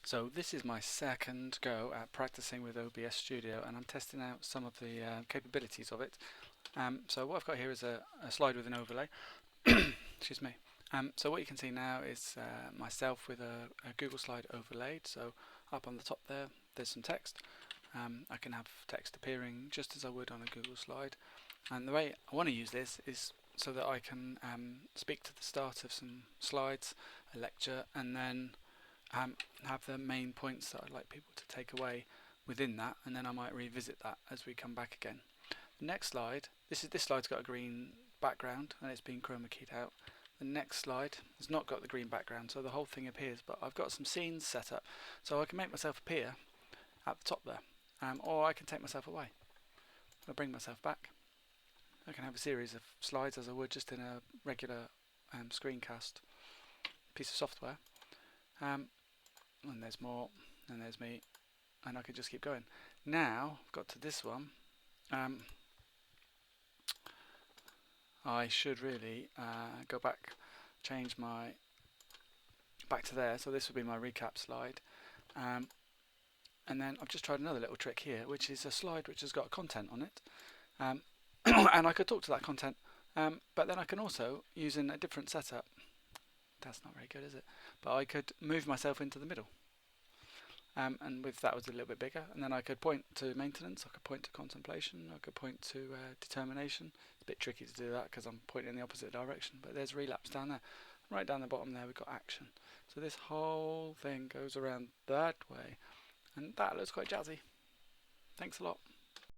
So this is my second go at practicing with OBS Studio, and I'm testing out some of the capabilities of it. So what I've got here is a slide with an overlay. Excuse me. So what you can see now is myself with a Google slide overlaid. So up on the top there, there's some text. I can have text appearing just as I would on a Google slide. And the way I want to use this is so that I can speak to the start of some slides, a lecture, and then have the main points that I'd like people to take away within that, and then I might revisit that as we come back again. The next slide, this slide's got a green background and it's been chroma keyed out. The next slide has not got the green background, so the whole thing appears, but I've got some scenes set up, so I can make myself appear at the top there, or I can take myself away. I'll bring myself back. I can have a series of slides as I would just in a regular screencast piece of software. And there's more, and there's me, and I could just keep going. Now I've got to this one. I should really go back, change my back to there. So this would be my recap slide, and then I've just tried another little trick here, which is a slide which has got content on it, and I could talk to that content, but then I can also, using a different setup. That's not very good, is it? But I could move myself into the middle. And with that was a little bit bigger. And then I could point to maintenance, I could point to contemplation, I could point to determination. It's a bit tricky to do that because I'm pointing in the opposite direction. But there's relapse down there. Right down the bottom there we've got action. So this whole thing goes around that way. And that looks quite jazzy. Thanks a lot.